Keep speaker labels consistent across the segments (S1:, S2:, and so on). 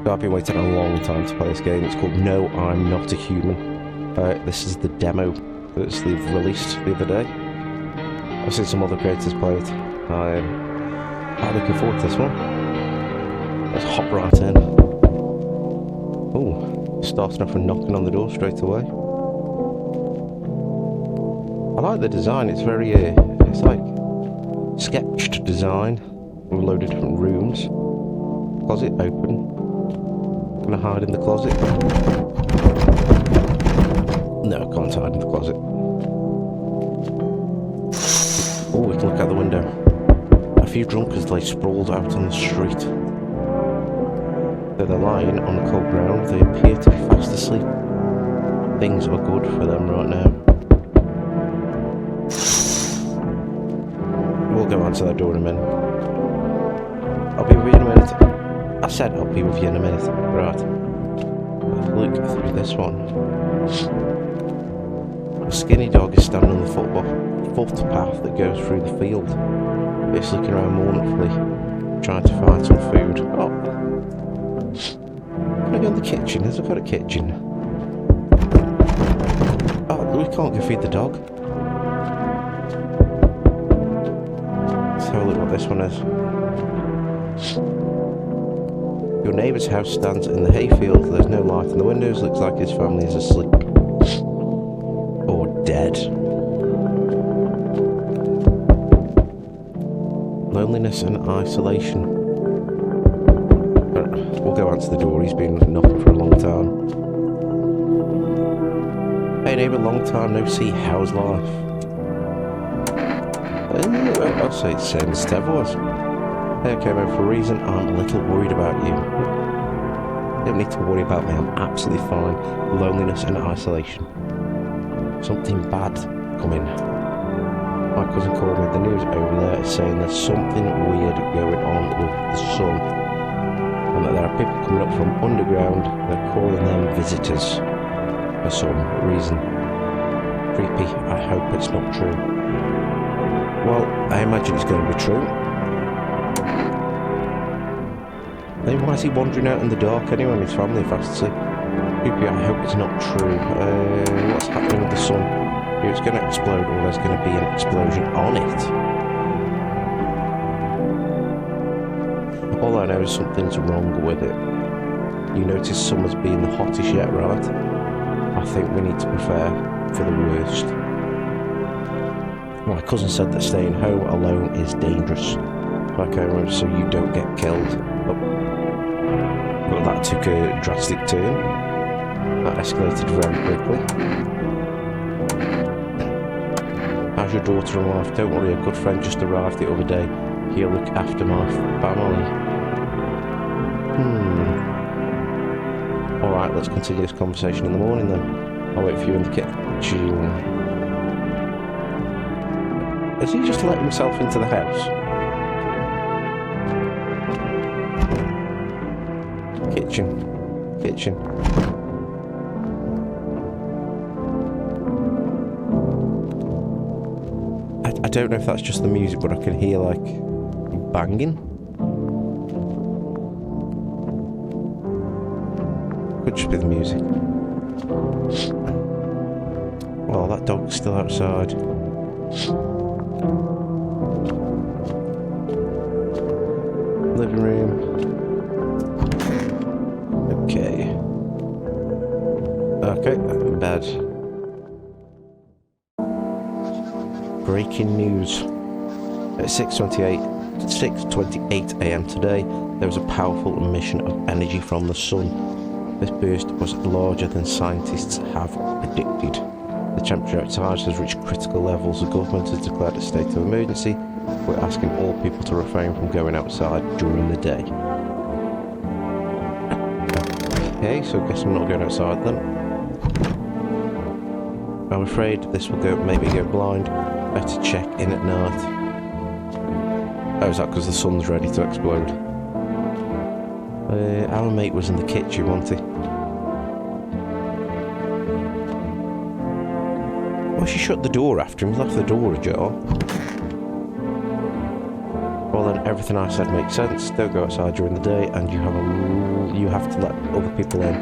S1: So I've been waiting a long time to play this game. It's called No, I'm Not a Human. This is the demo that they've released the other day. I've seen some other creators play it. I'm looking forward to this one. Let's hop right in. Oh, starting off and knocking on the door straight away. I like the design. It's very, it's like sketched design with a load of different rooms. Closet open. Gonna hide in the closet. No, I can't hide in the closet. Oh, we can look out the window. A few drunkards lay sprawled out on the street. Though they're lying on the cold ground, they appear to be fast asleep. Things are good for them right now. We'll go answer that door in a minute. I'll be with you in a minute. I said I'll be with you in a minute. Right. Let's look through this one. A skinny dog is standing on the footpath that goes through the field. It's looking around mournfully, trying to find some food. Oh. Can I go in the kitchen? Has it got a kitchen? Oh, we can't go feed the dog. Let's have a look what this one is. Your neighbour's house stands in the hayfield. There's no light in the windows. Looks like his family is asleep. Or dead. Loneliness and isolation. We'll go answer the door. He's been knocking for a long time. Hey neighbour, long time no see. How's life? I'll say it's the same as Tev was. Hey, I came over for a reason. I'm a little worried about you. You don't need to worry about me. I'm absolutely fine. Loneliness and isolation. Something bad coming. My cousin called me. The news over there is saying there's something weird going on with the sun. And that there are people coming up from underground. They're calling them visitors. For some reason. Creepy. I hope it's not true. Well, I imagine it's going to be true. Then why is he wandering out in the dark anyway and his family are fast asleep? Creepy, I hope it's not true. What's happening with the sun? Either it's going to explode or there's going to be an explosion on it. All I know is something's wrong with it. You notice summer's been the hottest yet, right? I think we need to prepare for the worst. My cousin said that staying home alone is dangerous. Back home so you don't get killed. But that took a drastic turn. That escalated very quickly. How's your daughter and wife? Don't worry, a good friend just arrived the other day. He'll look after my family. Alright, let's continue this conversation in the morning then. I'll wait for you in the kitchen. Has he just let himself into the house? Kitchen. I don't know if that's just the music, but I can hear like banging. Could just be the music. Oh, that dog's still outside. Living room. Okay, bed. Breaking news. At 6:28 a.m. today, there was a powerful emission of energy from the sun. This burst was larger than scientists have predicted. The temperature outside has reached critical levels. The government has declared a state of emergency. We're asking all people to refrain from going outside during the day. Okay, so I guess I'm not going outside then. I'm afraid this will maybe go blind. Better check in at night. Oh, is that because the sun's ready to explode? Our mate was in the kitchen, wasn't he? Well, she shut the door after him, left the door ajar. Well then, Everything I said makes sense. Don't go outside during the day, and you have to let other people in.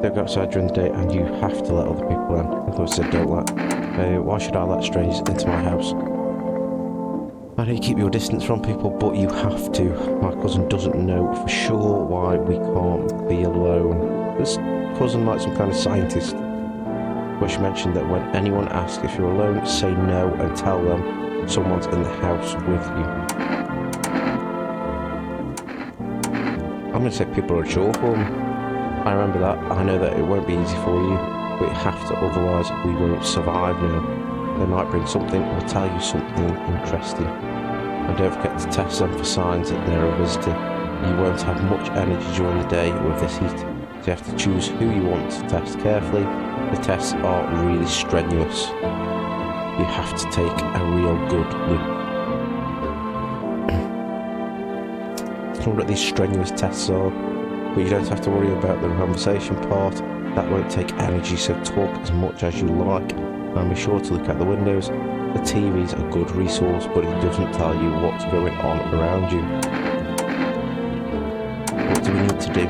S1: Don't go outside during the day, and you have to let other people in. I thought I said don't let. Why should I let strangers into my house? I know you keep your distance from people, but you have to. My cousin doesn't know for sure why we can't be alone. This cousin like some kind of scientist. Where she mentioned that when anyone asks if you're alone, say no and tell them someone's in the house with you. I'm going to say people are unsure for me. I remember that. I know that it won't be easy for you, but you have to, otherwise we won't survive now. They might bring something or tell you something interesting. And don't forget to test them for signs that they're a visitor. You won't have much energy during the day with this heat, so you have to choose who you want to test carefully. The tests are really strenuous. You have to take a real good look. I don't know what these strenuous tests are, but you don't have to worry about the conversation part. That won't take energy, so talk as much as you like. And be sure to look out the windows. The TV's a good resource, but it doesn't tell you what's going on around you. What do we need to do?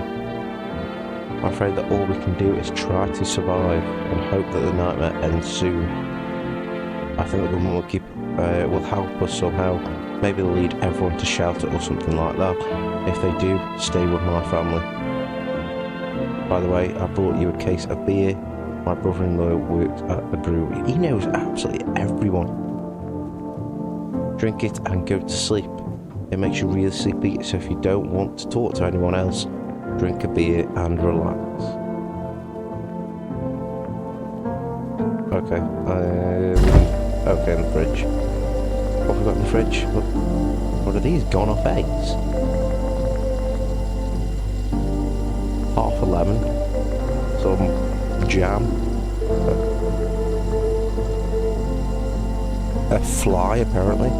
S1: I'm afraid that all we can do is try to survive and hope that the nightmare ends soon. I think the government will help us somehow. Maybe they'll lead everyone to shelter or something like that. If they do, stay with my family. By the way, I brought you a case of beer. My brother-in-law works at the brewery. He knows absolutely everyone. Drink it and go to sleep. It makes you really sleepy, so if you don't want to talk to anyone else, drink a beer and relax. Okay, okay, in the fridge. What have we got in the fridge? What are these? Gone off eggs? Half a lemon. Some jam. A fly, apparently.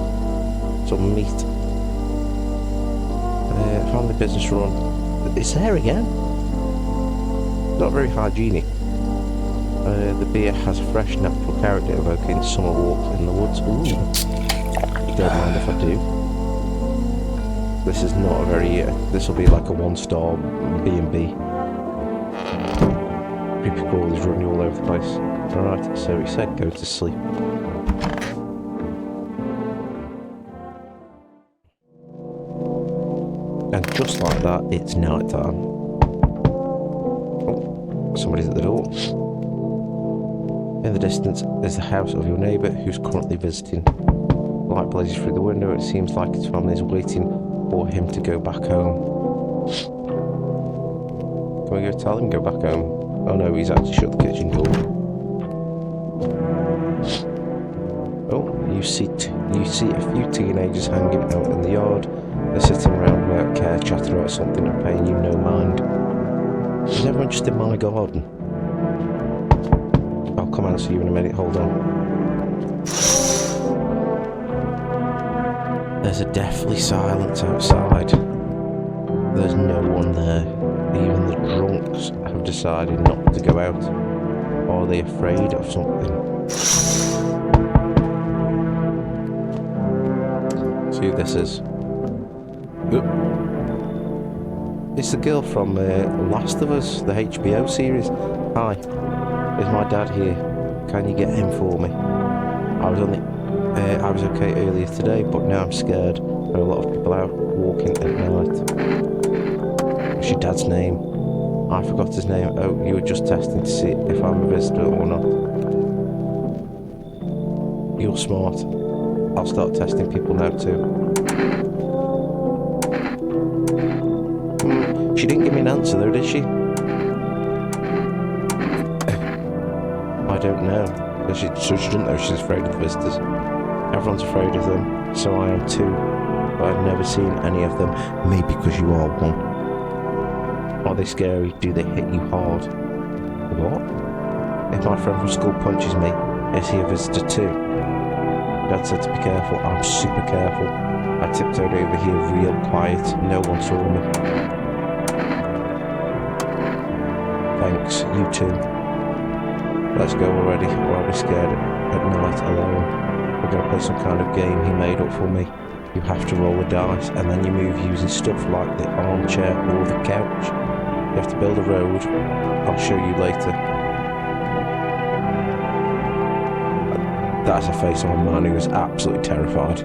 S1: Some meat. Family business run. It's there again. Not very hygienic. The beer has a fresh, natural character evoking summer walks in the woods. Ooh. Don't mind if I do. This is not a very... this will be like a one-star B&B. Creepy crawlers running all over the place. Alright, so he said go to sleep. And just like that, it's night time. Oh, somebody's at the door. In the distance is the house of your neighbour who's currently visiting. Light blazes through the window. It seems like his family is waiting for him to go back home. Can we go tell him to go back home? Oh no, he's actually shut the kitchen door. Oh, you see a few teenagers hanging out in the yard. They're sitting around without care, chatting about something and paying you no mind. Is everyone just in my garden? I'll come answer you in a minute, hold on. There's a deathly silence outside. There's no one there. Even the drunks have decided not to go out. Are they afraid of something? See who this is. Oop. It's the girl from Last of Us, the HBO series. Hi, is my dad here? Can you get him for me? I was okay earlier today, but now I'm scared. There are a lot of people out walking at night. What's your dad's name? I forgot his name. Oh, you were just testing to see if I'm a visitor or not. You're smart. I'll start testing people now too. She didn't give me an answer though, did she? I don't know. So she doesn't know she's afraid of the visitors. Everyone's afraid of them, so I am too. But I've never seen any of them. Maybe because you are one. Are they scary? Do they hit you hard? What? If my friend from school punches me, is he a visitor too? Dad said to be careful. I'm super careful. I tiptoed over here real quiet. No one saw me. Thanks, you too. Let's go already, or I'll be scared at night alone. We're going to play some kind of game he made up for me. You have to roll the dice, and then you move using stuff like the armchair or the couch. You have to build a road. I'll show you later. That's a face of a man who is absolutely terrified.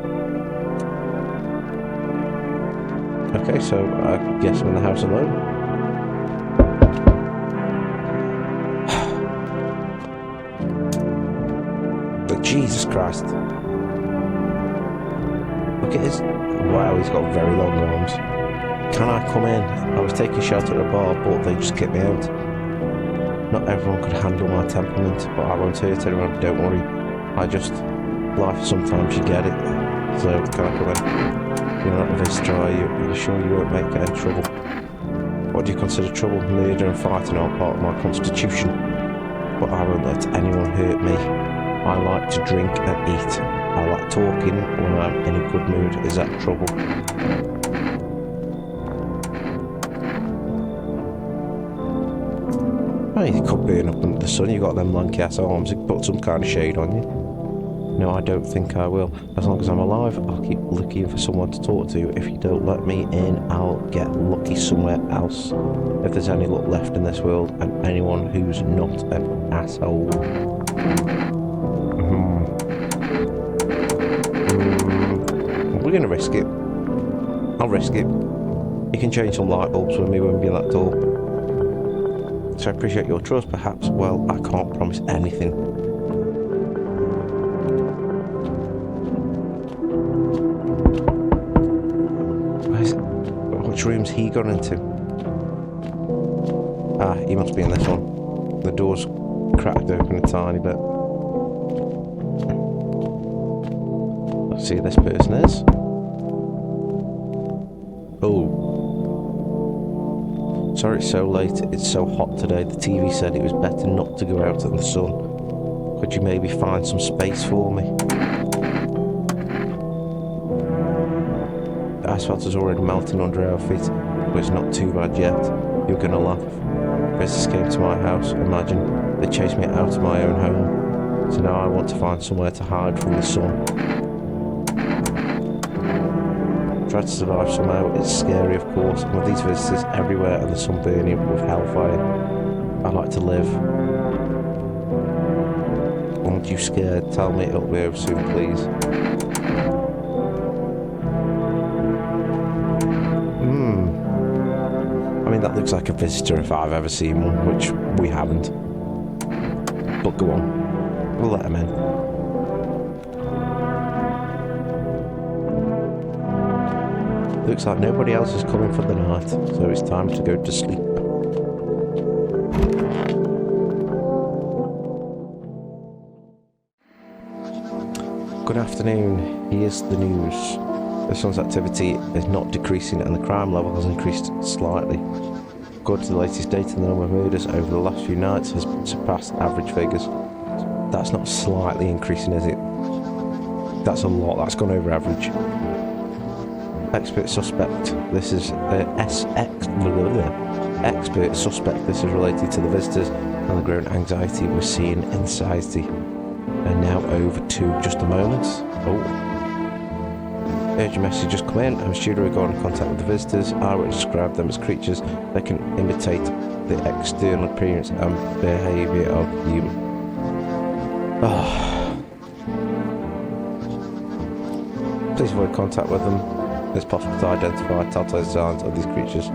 S1: Okay, so I guess I'm in the house alone. But Jesus Christ. Look at his... Wow, he's got very long arms. Can I come in? I was taking shelter at a bar, but they just kicked me out. Not everyone could handle my temperament, but I won't hurt anyone, don't worry. Life sometimes you get it. So, can I come in? You're not a visitor, are you? Are you sure you won't make any trouble? What do you consider trouble? Murder and fighting are part of my constitution. But I won't let anyone hurt me. I like to drink and eat. I like talking when I'm in a good mood. Is that trouble? Well, you could burn up under the sun. You've got them lanky ass arms. You could put some kind of shade on you. No, I don't think I will. As long as I'm alive, I'll keep looking for someone to talk to. If you don't let me in, I'll get lucky somewhere else. If there's any luck left in this world, and anyone who's not an asshole. We're going to risk it. I'll risk it. You can change some light bulbs with me when we're that tall. So I appreciate your trust, perhaps. Well, I can't promise anything. Which room's he gone into? Ah, he must be in this one. The door's cracked open a tiny bit. Let's see who this person is. Oh. Sorry it's so late. It's so hot today. The TV said it was better not to go out in the sun. Could you maybe find some space for me? The asphalt is already melting under our feet, but it's not too bad yet. You're gonna laugh. Visitors came to my house, imagine. They chased me out of my own home. So now I want to find somewhere to hide from the sun. Try to survive somehow. It's scary, of course, and with these visitors everywhere and the sun burning with hellfire. I like to live. Aren't you scared? Tell me it'll be over soon, please. I mean, that looks like a visitor if I've ever seen one, which we haven't. But go on, we'll let him in. Looks like nobody else is coming for the night, so it's time to go to sleep. Good afternoon, here's the news. The sun's activity is not decreasing and the crime level has increased slightly. According to the latest data, the number of murders over the last few nights has surpassed average figures. That's not slightly increasing, is it? That's a lot, that's gone over average. Expert suspect, this is expert suspect, this is related to the visitors and the growing anxiety we're seeing in society. And now over to just a moment. Oh. Urgent message just come in. I'm a student regarding contact with the visitors. I would describe them as creatures that can imitate the external appearance and behaviour of human. Please avoid contact with them. It's possible to identify telltale signs of these creatures.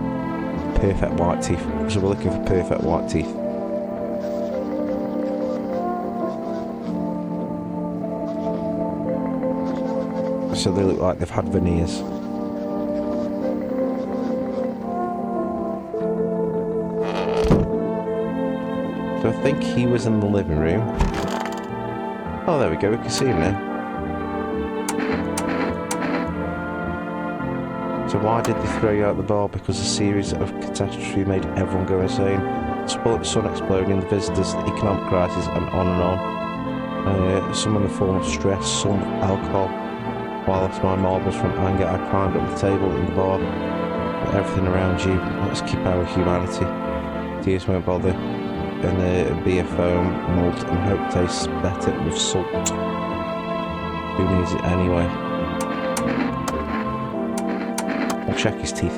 S1: Perfect white teeth. So we're looking for perfect white teeth. So they look like they've had veneers. So I think he was in the living room. Oh, there we go, we can see him now. So why did they throw you out the bar? Because a series of catastrophes made everyone go insane. The sun exploding, the visitors, the economic crisis, and on and on. Some in the form of stress, some alcohol. While I lost my marbles from anger, I climbed up the table in the bar. With everything around you, let's keep our humanity. Tears won't bother. And the beer foam, malt, and hope tastes better with salt. Who needs it anyway? check his teeth.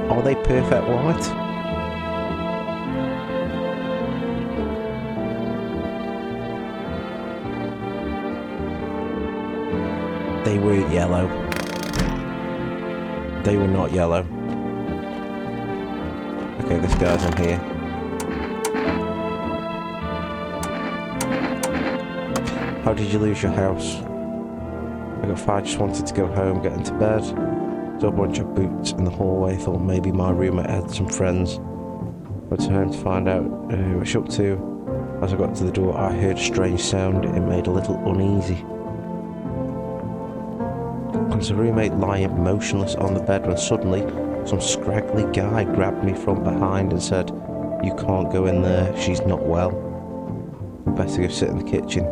S1: Are they perfect white? They weren't yellow. They were not yellow. Okay, this guy's in here. How did you lose your house? I got fired, just wanted to go home, get into bed. Saw a bunch of boots in the hallway, thought maybe my roommate had some friends. Went to home to find out who I was up to. As I got to the door, I heard a strange sound. It made a little uneasy. I was a roommate lying motionless on the bed when suddenly some scraggly guy grabbed me from behind and said, "You can't go in there, she's not well. You better go sit in the kitchen."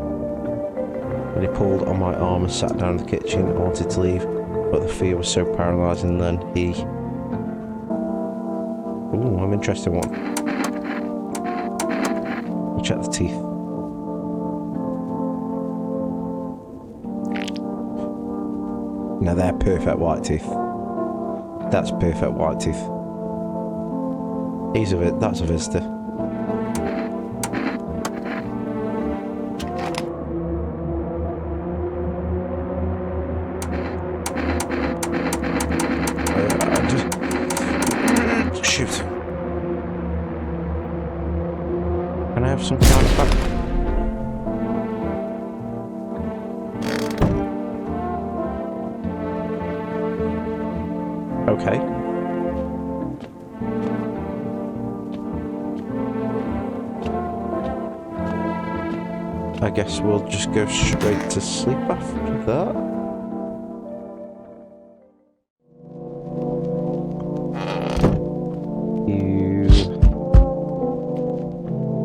S1: And he pulled on my arm and sat down in the kitchen. I wanted to leave, but the fear was so paralysing. Then he... Ooh, I'm interested in one. We'll check the teeth. Now they're perfect white teeth. That's perfect white teeth. That's a visitor. Shoot. Can I have some kind of back? Okay. I guess we'll just go straight to sleep after that.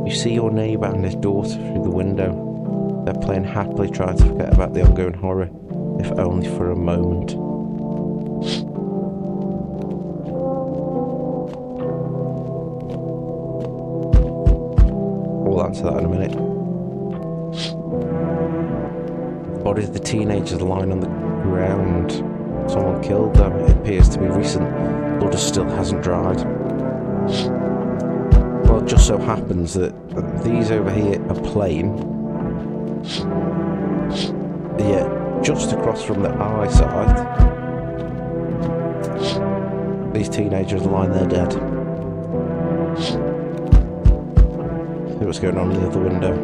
S1: You see your neighbour and his daughter through the window. They're playing happily, trying to forget about the ongoing horror, if only for a moment. We'll answer that in a minute. Bodies of the teenagers lying on the ground. Someone killed them. It appears to be recent. Blood still hasn't dried. Well, it just so happens that these over here are plain. Yeah, just across from the eyesight, these teenagers are lying there dead. See what's going on in the other window.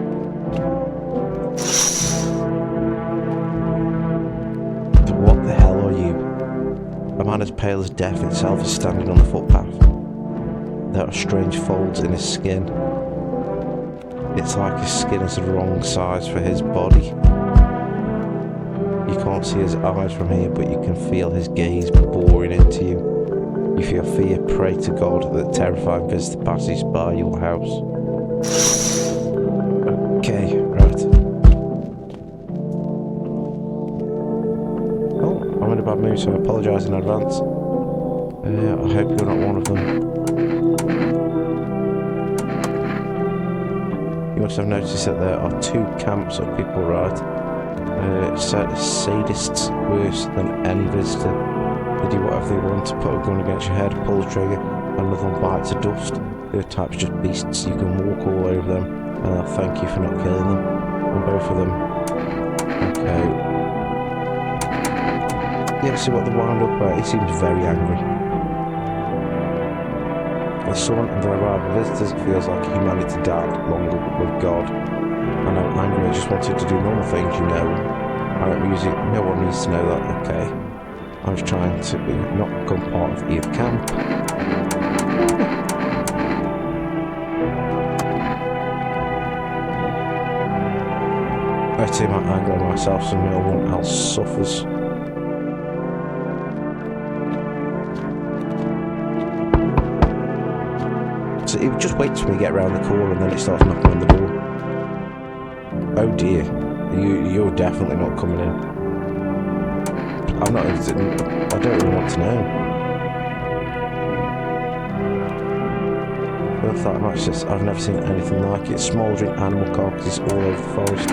S1: What the hell are you? A man as pale as death itself is standing on the footpath. There are strange folds in his skin. It's like his skin is the wrong size for his body. You can't see his eyes from here, but you can feel his gaze boring into you. You feel fear. Pray to God that terrifying visitor passes by your house. Okay, right. Oh, I'm in a bad mood, so I apologise in advance. I hope you're not one of them. You must have noticed that there are two camps of people, right? Sadists worse than any visitor. They do whatever they want to put a gun against your head, pull the trigger, and another one bites the dust. They're types just beasts. You can walk all over them, and they'll thank you for not killing them. And both of them. Okay. Yeah, see what they wound up at. He seems very angry. The sun and the arrival of visitors, it feels like humanity died long with God. And I'm angry, I just wanted to do normal things, you know. I'm music, no one needs to know that, okay. I'm just trying to not become part of either camp. I take my anger on myself so no one else suffers. So it just waits for me to get around the corner and then it starts knocking on the door. Oh dear, you're definitely not coming in. I don't even want to know. With that mattress, I've never seen anything like it. Smouldering animal carcasses all over the forest.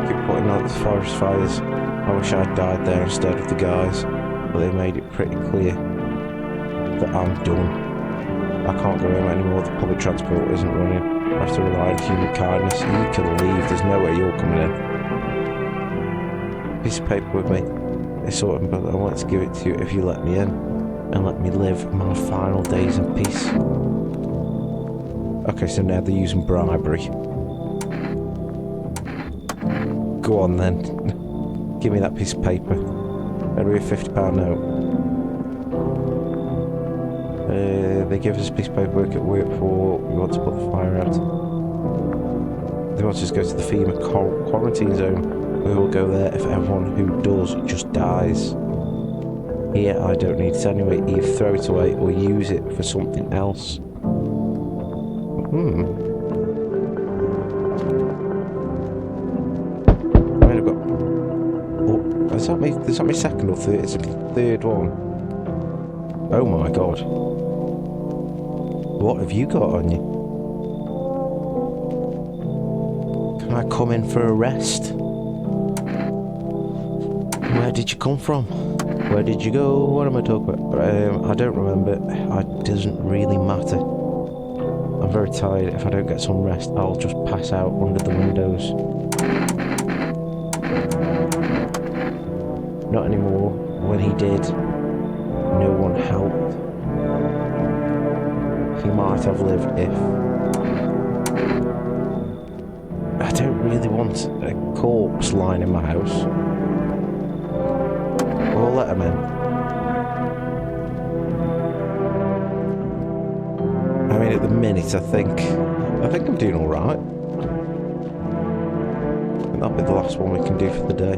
S1: Keep putting out the forest fires. I wish I'd died there instead of the guys, but they made it pretty clear that I'm done. I can't go home anymore, the public transport isn't running. I have to rely on human kindness. You can leave, there's no way you're coming in. Piece of paper with me. It's sorted, but I want to give it to you if you let me in. And let me live my final days in peace. Okay, so now they're using bribery. Go on then. Give me that piece of paper. Better be a £50 note. They give us a piece of paperwork at work for we want to put the fire out. They want us to go to the FEMA quarantine zone. We will go there if everyone who does just dies. Here, I don't need it anyway. Either throw it away or use it for something else. I mean, I've got... Oh, is that my second or third? It's the third one. Oh my god. What have you got on you? Can I come in for a rest? Where did you come from? Where did you go? What am I talking about? I don't remember. It doesn't really matter. I'm very tired. If I don't get some rest, I'll just pass out under the windows. Not anymore. When he did, no one helped. He might have lived if... I don't really want a corpse lying in my house. We'll let him in. I mean, at the minute, I think I'm doing all right. That'll be the last one we can do for the day.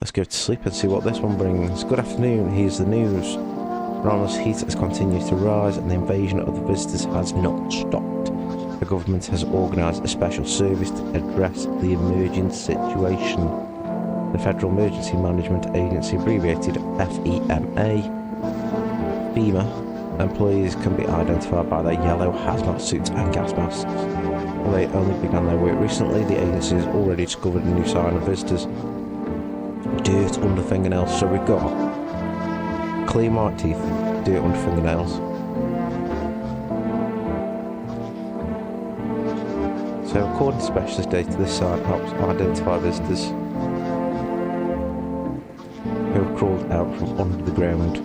S1: Let's go to sleep and see what this one brings. Good afternoon. Here's the news. Ronald's heat has continued to rise, and the invasion of the visitors has not stopped. The government has organised a special service to address the emerging situation. The Federal Emergency Management Agency, abbreviated FEMA, employees can be identified by their yellow hazmat suits and gas masks. While they only began their work recently, the agency has already discovered a new sign of visitors. Dirt under fingernails. So we've got clean white teeth, dirt under fingernails. So according to specialist data, this sign helps identify visitors who have crawled out from under the ground.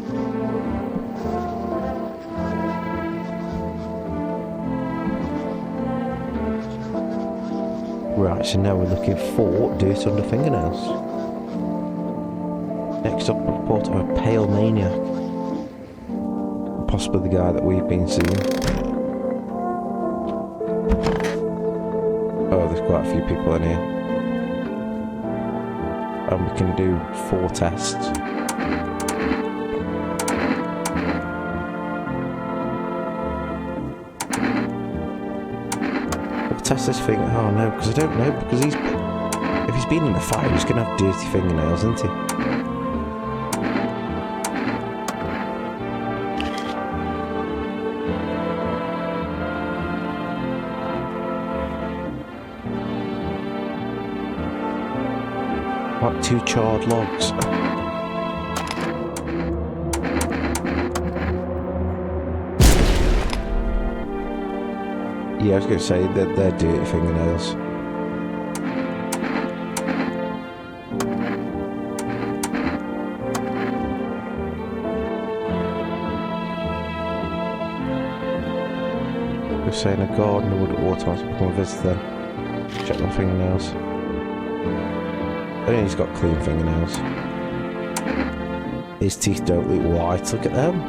S1: Right, so now we're looking for dirt under fingernails. Next up, a report of a pale maniac. Possibly the guy that we've been seeing. Oh, there's quite a few people in here. And we can do 4 tests. We'll test this thing. Oh no, because I don't know. Because if he's been in a fire, he's going to have dirty fingernails, isn't he? Like 2 charred logs. Yeah, I was going to say that they're dirty fingernails. We're saying a gardener would automatically become a visitor. Check my fingernails. I think he's got clean fingernails. His teeth don't look white, look at them.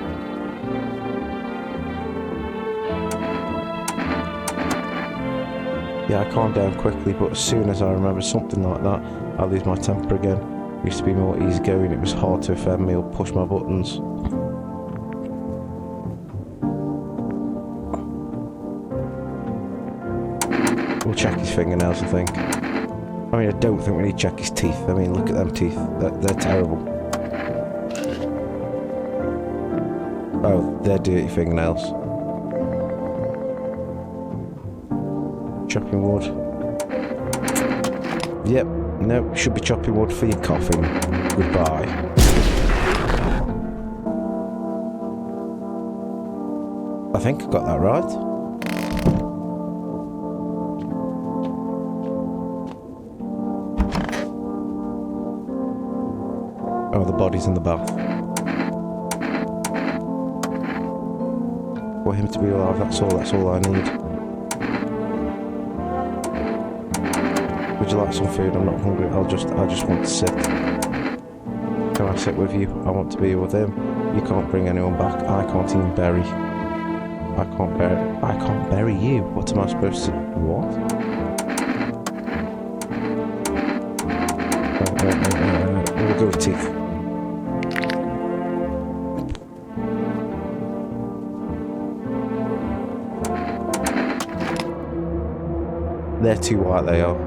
S1: Yeah, I calm down quickly, but as soon as I remember something like that, I lose my temper again. It used to be more easygoing, it was hard to offend me or push my buttons. We'll check his fingernails, I think. I mean, I don't think we need to check his teeth. I mean, look at them teeth. They're terrible. Oh, they're dirty fingernails. Chopping wood. Yep, no, should be chopping wood for your coffin. Goodbye. I think I got that right. Oh, the body's in the bath. For him to be alive, that's all I need. Would you like some food? I'm not hungry. I just want to sit. Can I sit with you? I want to be with him. You can't bring anyone back. I can't even bury. I can't bury you. What am I supposed to? What? We'll go with teeth. They're too white, they are.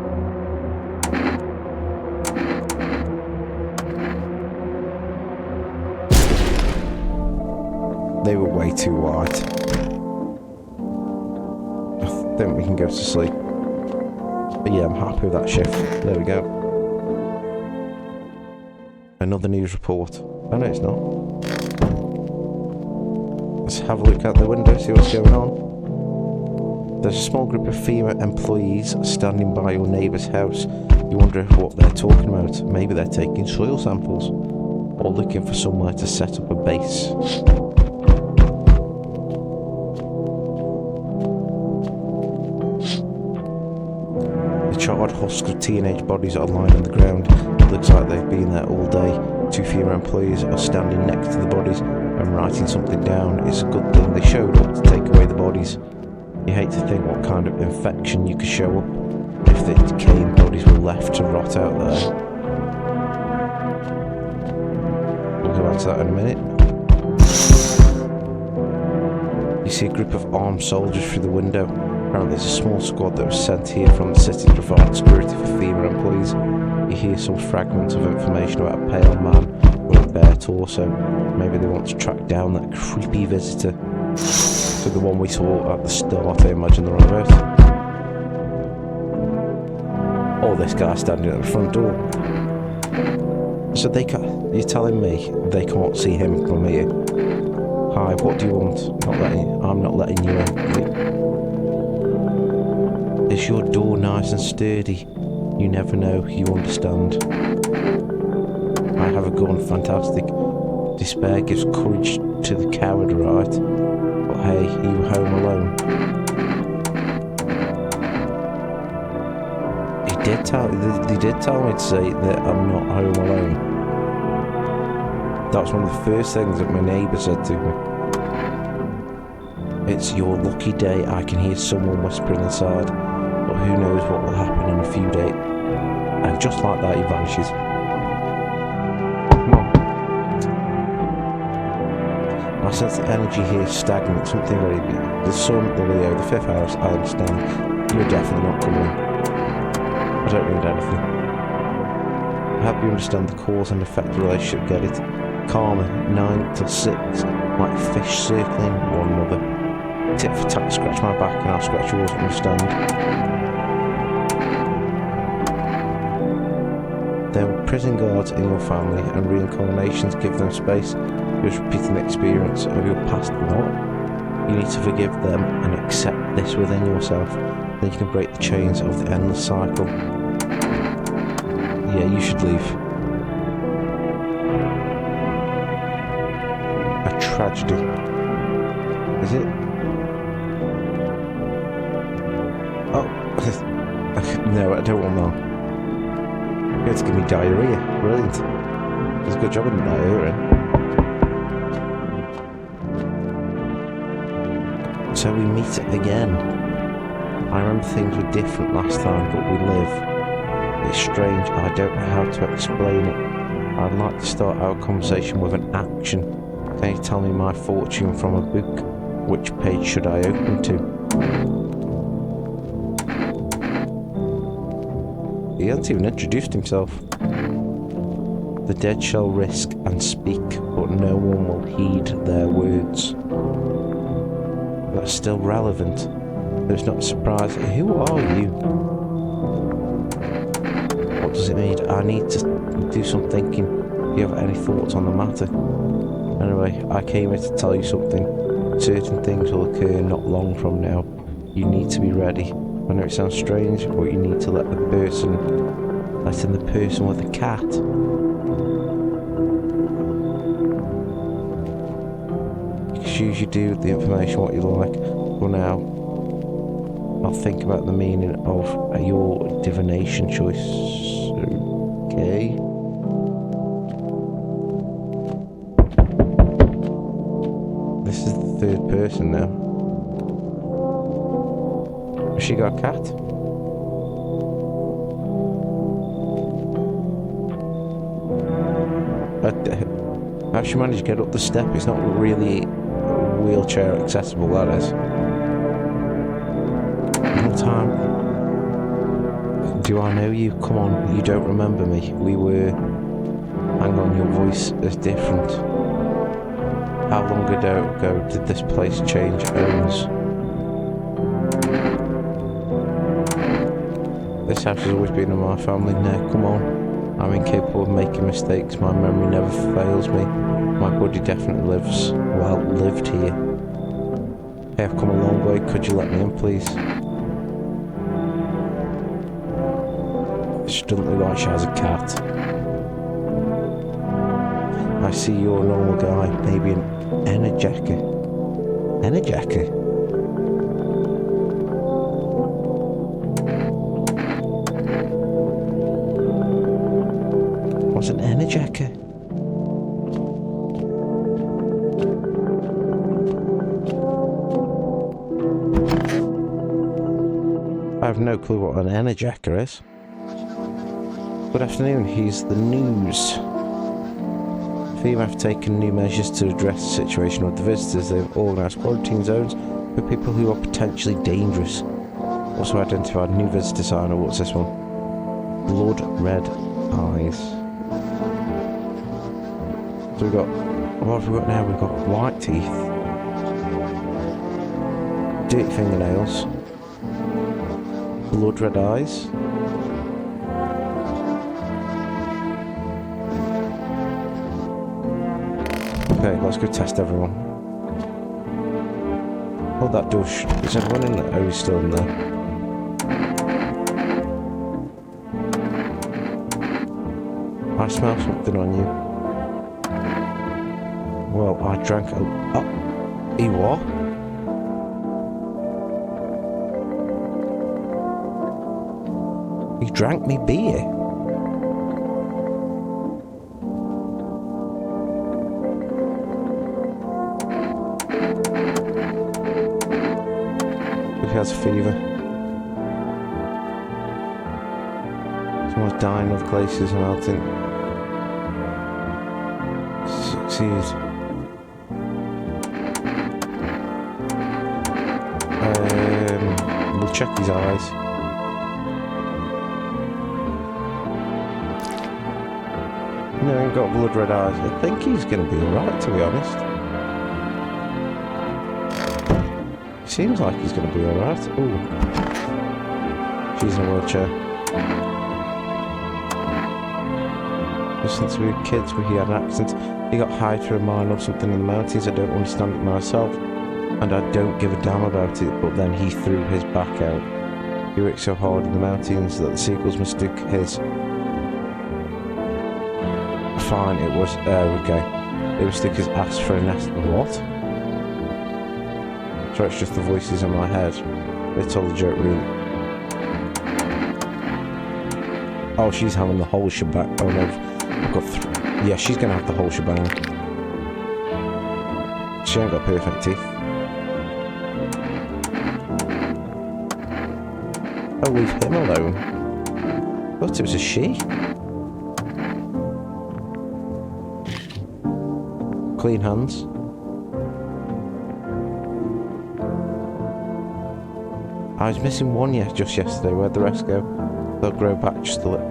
S1: They were way too white. I think we can go to sleep. But yeah, I'm happy with that shift. There we go. Another news report. Oh no, it's not. Let's have a look out the window, see what's going on. There's a small group of female employees standing by your neighbour's house. You wonder what they're talking about. Maybe they're taking soil samples or looking for somewhere to set up a base. The charred husks of teenage bodies are lying on the ground. It looks like they've been there all day. Two female employees are standing next to the bodies and writing something down. It's a good thing they showed up to take away the bodies. You hate to think what kind of infection you could show up if the decaying bodies were left to rot out there. We'll go back to that in a minute. You see a group of armed soldiers through the window. Apparently there's a small squad that was sent here from the city to provide security for female employees. You hear some fragments of information about a pale man with a bare torso. Maybe they want to track down that creepy visitor. So the one we saw at the start, I imagine they're on about. Oh, this guy standing at the front door. So they can't, you're telling me they can't see him from here? Hi, what do you want? I'm not letting you in. Is your door nice and sturdy? You never know, you understand. I have a gun, fantastic. Despair gives courage to the coward, right? But hey, you were home alone. They did tell me to say that I'm not home alone. That was one of the first things that my neighbour said to me. It's your lucky day, I can hear someone whispering inside, but who knows what will happen in a few days. And just like that, he vanishes. Come on. I sense the energy here is stagnant, something very big. The sun, the Leo, the fifth house, I understand. You're definitely not coming. I don't read anything. I hope you understand the cause and effect relationship, get it? Karma, 9 till 6, like fish circling one another. Tit for tat, scratch my back and I'll scratch yours, understand? There were prison guards in your family and reincarnations give them space. You're just repeating the experience of your past. What? You need to forgive them and accept this within yourself. Then you can break the chains of the endless cycle. Yeah, you should leave. A tragedy. Is it? Oh, no, I don't want that. You're going to give me diarrhea. Brilliant. It's a good job I didn't diarrhea. So we meet again. I remember things were different last time, but we live. It's strange, I don't know how to explain it. I'd like to start our conversation with an action. Can you tell me my fortune from a book? Which page should I open to? He hasn't even introduced himself. The dead shall risk and speak, but no one will heed their words. That's still relevant. It's not surprising. Who are you? What does it mean? I need to do some thinking. Do you have any thoughts on the matter? Anyway, I came here to tell you something. Certain things will occur not long from now. You need to be ready. I know it sounds strange, but you need to let in the person with the cat. You can choose you do with the information what you like. For now, I'll think about the meaning of your divination choice. Okay. This is the third person now. Has she got a cat? How she managed to get up the step? It's not really wheelchair accessible, that is. No time. Do I know you? Come on, you don't remember me. We were... Hang on, your voice is different. How long ago did this place change owners? This house has always been in my family. No, come on. I'm incapable of making mistakes. My memory never fails me. My body definitely lived here. Hey, I've come a long way. Could you let me in, please? She doesn't look like she has a cat. I see you're a normal guy. Maybe an energecker. Energecker? What's an energecker? I have no clue what an energecker is. Good afternoon, here's the news. FEMA have taken new measures to address the situation with the visitors. They've organised quarantine zones for people who are potentially dangerous. Also identified new visitor sign. Oh, what's this one? Blood red eyes. So we've got... What have we got now? We've got white teeth. Dirty fingernails. Blood red eyes. Okay, let's go test everyone. Oh, that douche. Is everyone in there? Oh, he's still in there. I smell something on you. Well, I drank a... Oh, he what? He drank me beer. He has a fever. Someone's dying of glaciers and melting. Succeed. We'll check his eyes. No, he ain't got blood red eyes. I think he's going to be alright, to be honest. Seems like he's going to be alright. Ooh. She's in a wheelchair. Since we were kids, he had an accident. He got hypermine or something in the mountains. I don't understand it myself. And I don't give a damn about it. But then he threw his back out. He worked so hard in the mountains that the seagulls mistook his... Fine, it was... okay. They mistook his ass for a nest. What? So it's just the voices in my head. They told the joke really. Oh, she's having the whole shebang. Oh no, I've got yeah, she's gonna have the whole shebang. She ain't got perfect teeth. Oh, leave him alone. Thought it was a she. Clean hands. I was missing one just yesterday. Where'd the rest go? They'll grow back just a little.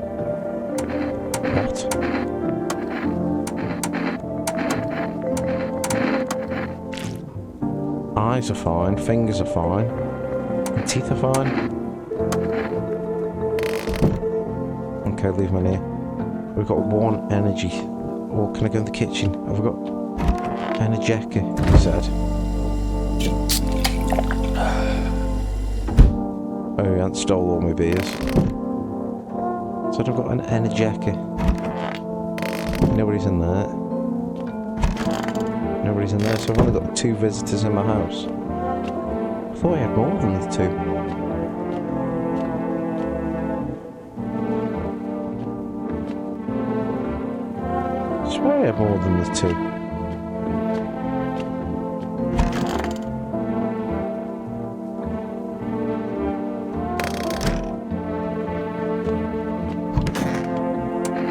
S1: What? Eyes are fine, fingers are fine, and teeth are fine. Okay, leave mine here. We've got one energy. Or can I go in the kitchen? Have I got energetic, he said. Oh, he hasn't stole all my beers. So I've got an energetic. Nobody's in there. Nobody's in there, so I've only got 2 visitors in my house. I thought I had more than the 2. I swear I had more than the 2.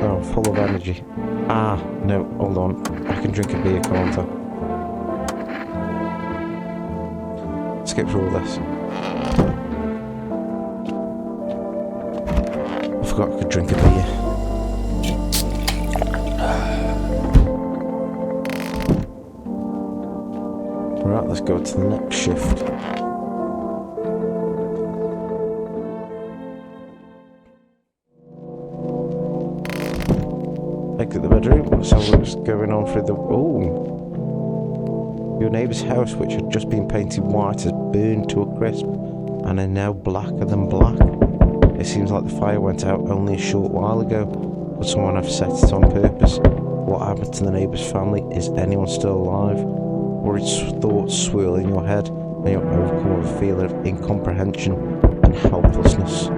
S1: Oh, full of energy. Ah, no, hold on. I can drink a beer, can't I? Skip through all this. I forgot I could drink a beer. Right, let's go to the next shift. Exit the bedroom. Let's have a look what's going on through the... Oh! Your neighbour's house, which had just been painted white, has burned to a crisp and are now blacker than black. It seems like the fire went out only a short while ago, but someone have set it on purpose. What happened to the neighbour's family? Is anyone still alive? Worried thoughts swirl in your head, and you're overcome with a feeling of incomprehension and helplessness.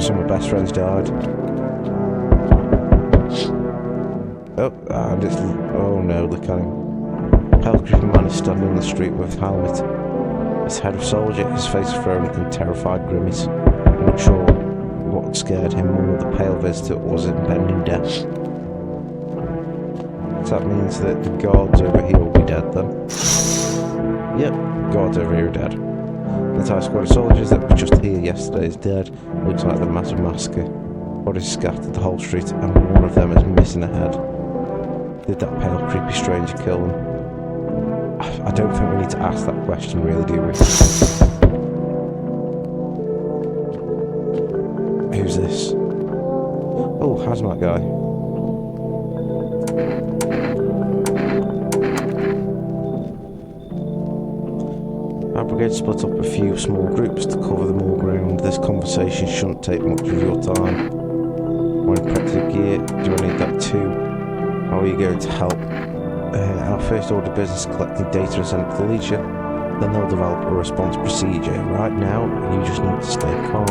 S1: Some of my best friends died. Oh, and it's... Oh no, look at him. Pale creepy man is standing on the street with a helmet. His head of soldier, his face thrown in terrified grimace. I'm not sure what scared him more, the pale visitor, or was it impending death? So that means that the guards over here will be dead then. Yep, guards over here are dead. The entire squad of soldiers that was just here yesterday is dead. Looks like the massive massacre. Bodies scattered the whole street, and one of them is missing a head. Did that pale, creepy stranger kill them? I don't think we need to ask that question, really, do we? Who's this? Oh, hazmat guy. Our brigade split up a few small groups to cover the more ground. This conversation shouldn't take much of your time. Wearing protective gear, do I need that too? How are you going to help? Our first order of business is collecting data and send it to the leadership. Then they'll develop a response procedure. Right now, you just need to stay calm.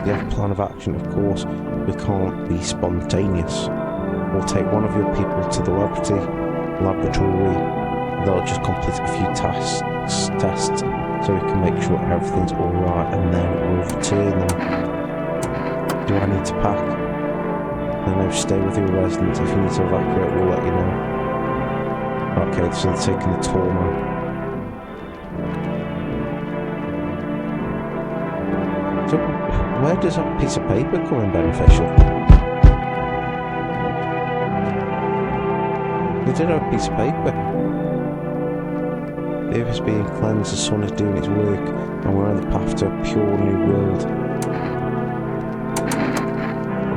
S1: You have a plan of action, of course. We can't be spontaneous. We'll take one of your people to the laboratory. They'll just complete a few tests so we can make sure everything's alright, and then we'll return them. Do I need to pack? No, stay with your residents. If you need to evacuate, we'll let you know. Okay, so they're taking the tall man. So, where does that piece of paper come in beneficial? They did have a piece of paper. The earth is being cleansed, the sun is doing its work, and we're on the path to a pure new world.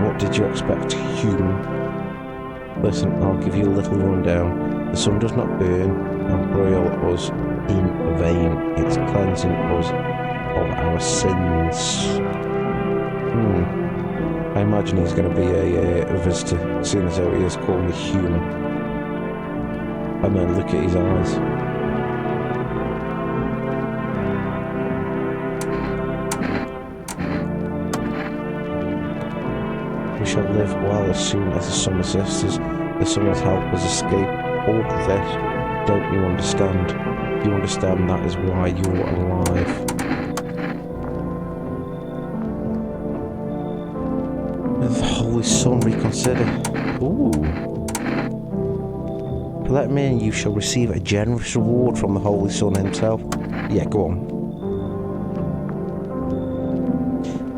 S1: What did you expect, human? Listen, I'll give you a little rundown. The sun does not burn and broil us in vain. It's cleansing us of our sins. I imagine he's going to be a visitor, seeing as though he is called me human. And then look at his eyes. We shall live well as soon as the sun assists us. The sun has helped us escape all of this. Don't you understand? You understand that is why you're alive. The Holy Sun reconsider. Ooh. Let me and you shall receive a generous reward from the Holy Sun himself. Yeah, go on.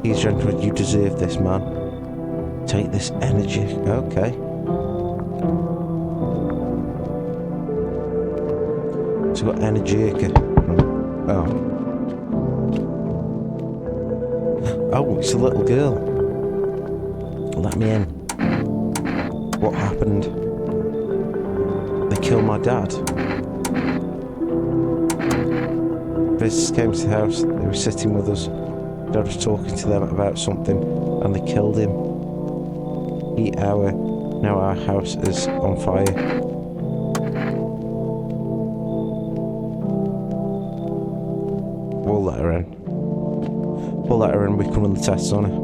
S1: He's generous. You deserve this, man. Take this energy. Okay. It's got energy. Oh. Oh, it's a little girl. Let me in. What happened? They killed my dad. Visitors came to the house. They were sitting with us. Dad was talking to them about something, and they killed him. Now our house is on fire. We'll let her in. We'll let her in. We can run the tests on her.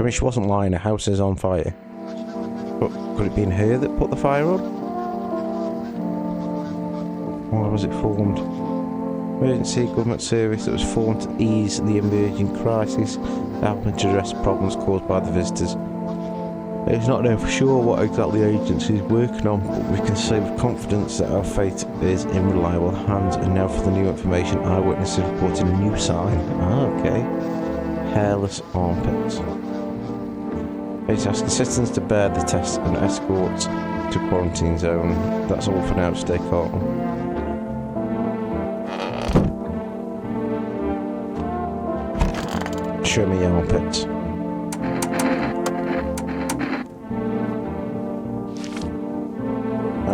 S1: I mean, she wasn't lying. Her house is on fire. But could it have been her that put the fire on? Why was it formed? Emergency government service that was formed to ease the emerging crisis, helping to address problems caused by the visitors. It's not known for sure what exactly the agency is working on, but we can say with confidence that our fate is in reliable hands. And now for the new information, eyewitnesses reported a new sign. Okay. Hairless armpits. It's asking citizens to bear the test and escorts to quarantine zone. That's all for now. Stay calm. Show me your armpits.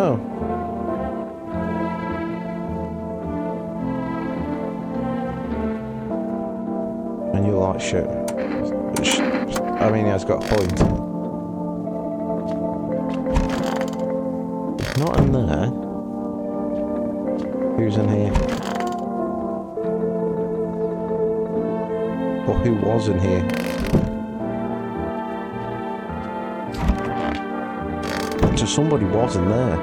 S1: Oh. And you like shit. I mean, he has got a point. It's not in there. Who's in here? Or who was in here? So somebody was in there.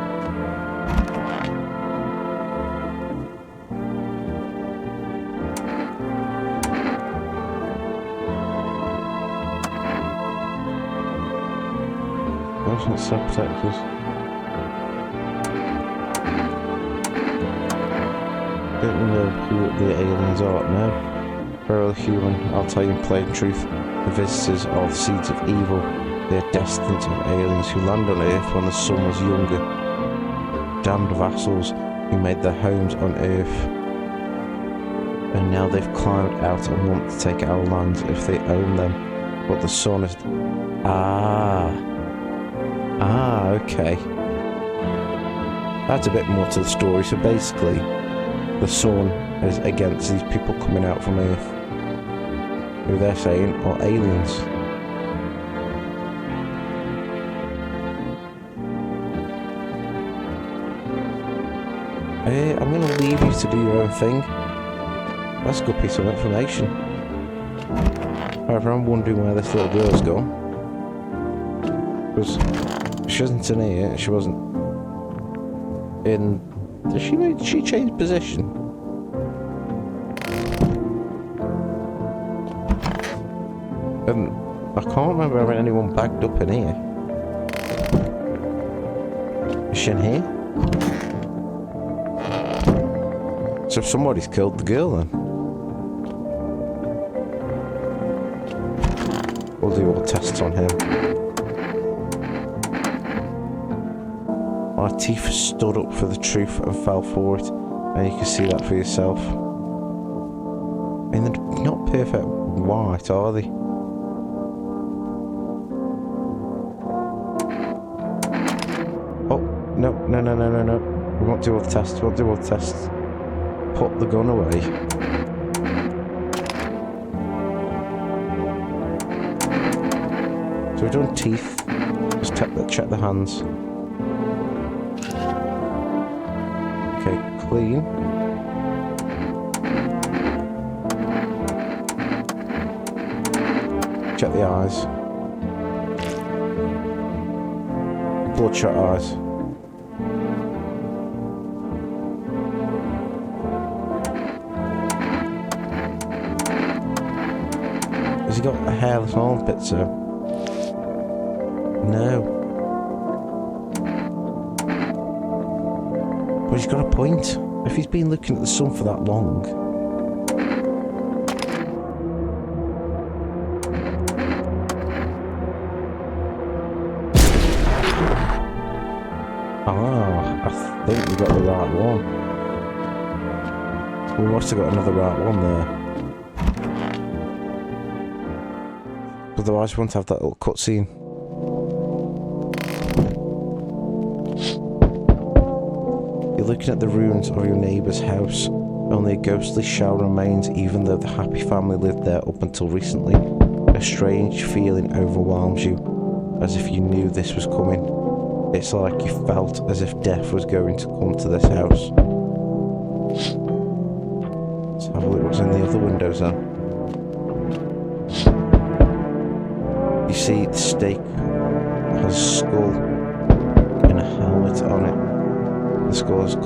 S1: Wasn't subsectors. Don't know who the aliens are now. Feral human, I'll tell you in plain truth. The visitors are the seeds of evil. They are descendants of aliens who land on Earth when the sun was younger. Damned vassals who made their homes on Earth. And now they've climbed out and want to take our lands if they own them. But the sun is... okay. That's a bit more to the story. So basically, the sun is against these people coming out from Earth, who they're saying are aliens. I'm going to leave you to do your own thing. That's a good piece of information. However, I'm wondering where this little girl's gone. Because she wasn't in here, she wasn't in... Did she change position? I can't remember having anyone bagged up in here. Is she in here? So somebody's killed the girl then. We'll do all the tests on him. My teeth stood up for the truth and fell for it, and you can see that for yourself. And they're not perfect white, are they? Oh, no. We won't do all the tests, Put the gun away. So we've done teeth. Just check the hands. Okay, clean. Check the eyes. Bloodshot eyes. Has he got a hairless armpit, sir? No. But he's got a point. If he's been looking at the sun for that long... Ah, I think we got the right one. We must have got another right one there. Otherwise, we won't have that little cutscene. You're looking at the ruins of your neighbour's house. Only a ghostly shell remains, even though the happy family lived there up until recently. A strange feeling overwhelms you, as if you knew this was coming. It's like you felt as if death was going to come to this house. Let's have a look what's in the other windows then. You see the stake has a skull and a helmet on it. The skull has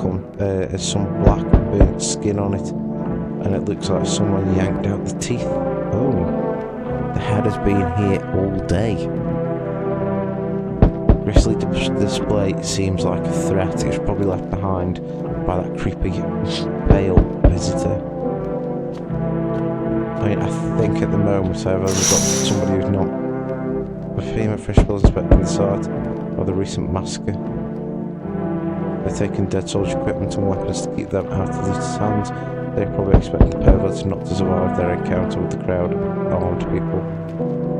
S1: some black burnt skin on it, and it looks like someone yanked out the teeth. Oh, the head has been here all day. Grisly display seems like a threat. It was probably left behind by that creepy, pale visitor. I mean, I think at the moment I've only got somebody who's not a female official inspecting the site of the recent massacre. They're taking dead soldier equipment and weapons to keep them out of the hands. They probably expect the perverts not to survive their encounter with the crowd of armed people.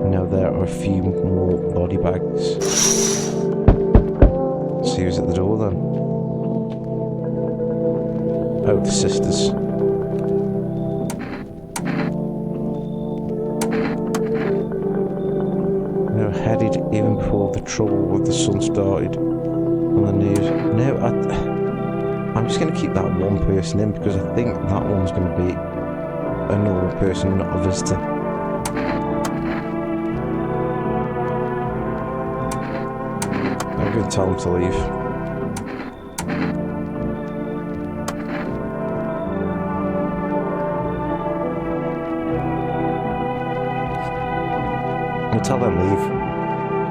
S1: Now there are a few more body bags. See who's at the door then. Oh, the sisters. No, headed even before the trouble with the sun started. On the news. No, I'm just going to keep that one person in because I think that one's going to be a normal person, not a visitor. I'm going to tell them to leave. I'll tell them leave.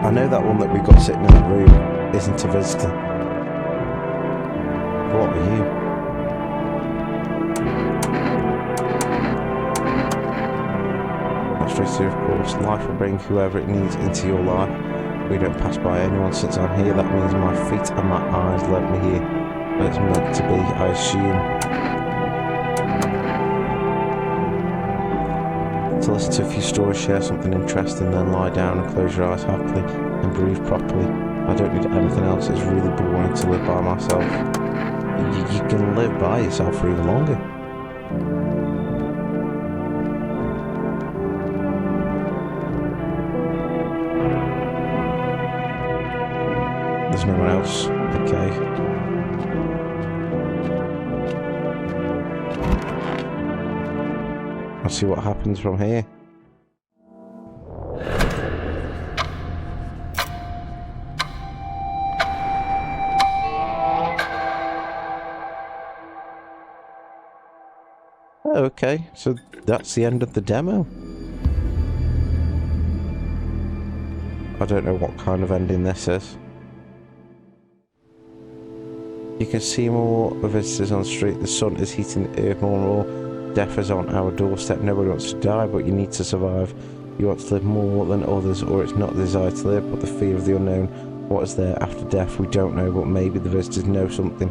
S1: I know that one that we got sitting in that room isn't a visitor. What are you? That's straight to, of course. Life will bring whoever it needs into your life. We don't pass by anyone since I'm here. That means my feet and my eyes led me here. But it's meant to be, I assume. To listen to a few stories, share something interesting, then lie down and close your eyes happily and breathe properly. I don't need anything else. It's really boring to live by myself. You can live by yourself for even longer. There's no one else. Okay. I'll see what happens from here. Okay, so that's the end of the demo. I don't know what kind of ending this is. You can see more visitors on the street. The sun is heating the earth more and more. Death is on our doorstep. Nobody wants to die, but you need to survive. You want to live more than others, or it's not the desire to live, but the fear of the unknown. What is there after death? We don't know, but maybe the visitors know something.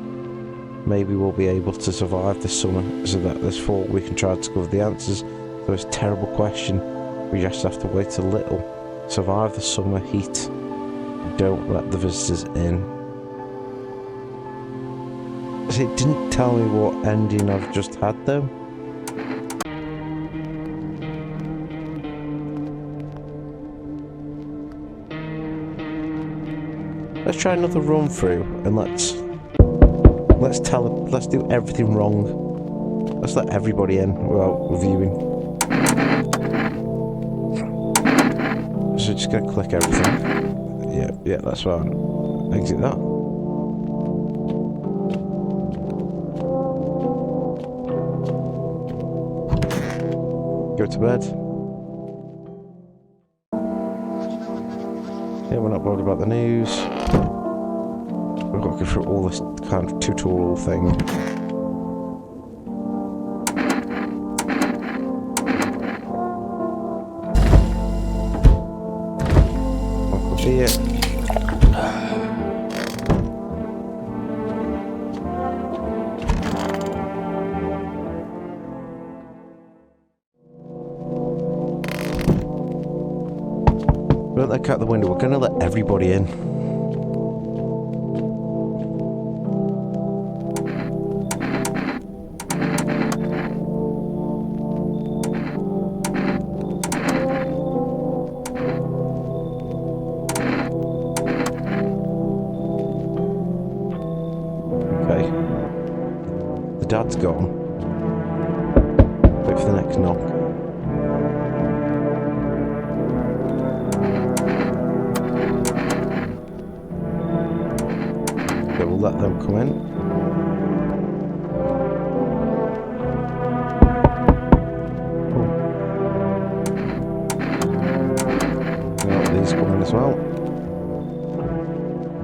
S1: Maybe we'll be able to survive this summer, so that this fall we can try to discover the answers to this terrible question. We just have to wait a little. Survive the summer heat. Don't let the visitors in. So it didn't tell me what ending I've just had though. Let's try another run through and let's do everything wrong. Let's let everybody in without reviewing. So just gonna click everything. Yeah, that's fine. Exit that. Go to bed. Yeah, we're not bothered about the news. We've got to go through all this kind of tutorial thing. Here. Don't look out the window. We're going to let everybody in. Okay. The dad's gone. Wait for the next knock. We'll let them come in. No, these come in as well.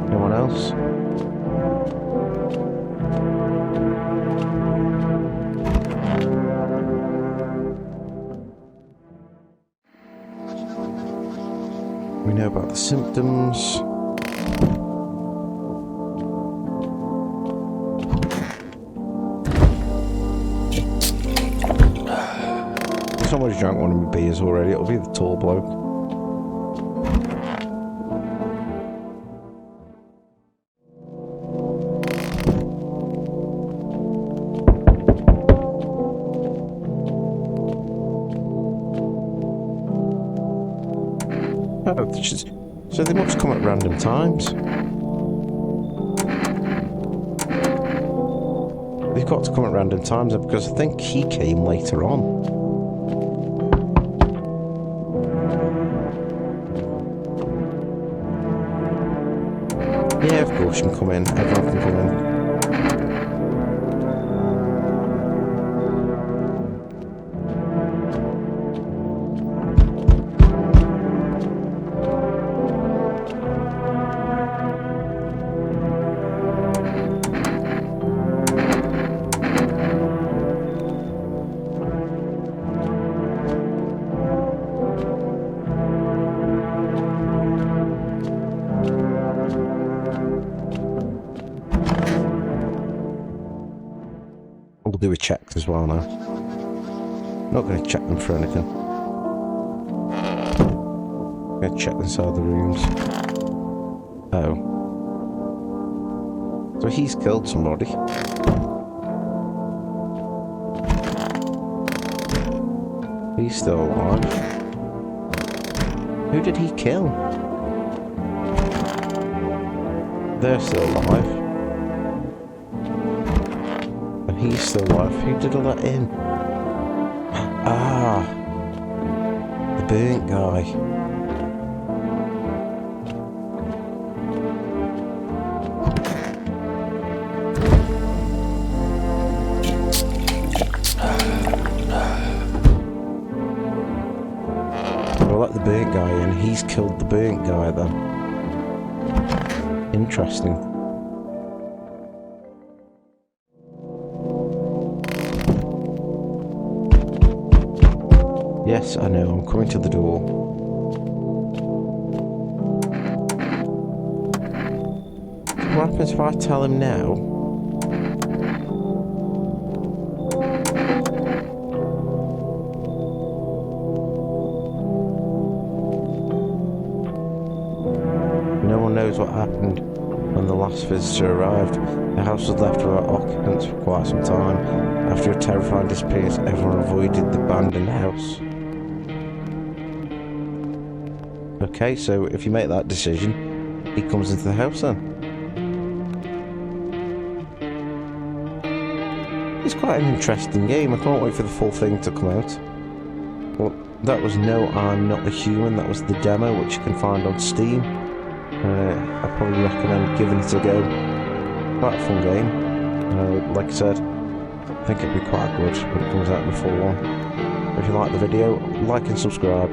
S1: No one else? We know about the symptoms. Somebody's drank one of my beers already. It'll be the tall bloke. Oh, so they must come at random times. They've got to come at random times because I think he came later on. Yeah, of course you can come in. Everyone can come in. We'll do a check as well now. Not going to check them for anything. I'm going to check inside the rooms. Oh. So he's killed somebody. He's still alive. Who did he kill? They're still alive. He's still alive. Who did I let in? Ah, the burnt guy. Well, let the burnt guy in. He's killed the burnt guy then. Interesting. Yes, I know, I'm coming to the door. What happens if I tell him now? No one knows what happened when the last visitor arrived. The house was left without occupants for quite some time. After a terrifying disappearance, everyone avoided the abandoned house. Okay, so if you make that decision, he comes into the house then. It's quite an interesting game. I can't wait for the full thing to come out. Well, that was No, I'm Not a Human. That was the demo, which you can find on Steam. I probably recommend giving it a go. Quite a fun game. Like I said, I think it'll be quite good when it comes out in the full one. If you like the video, like and subscribe.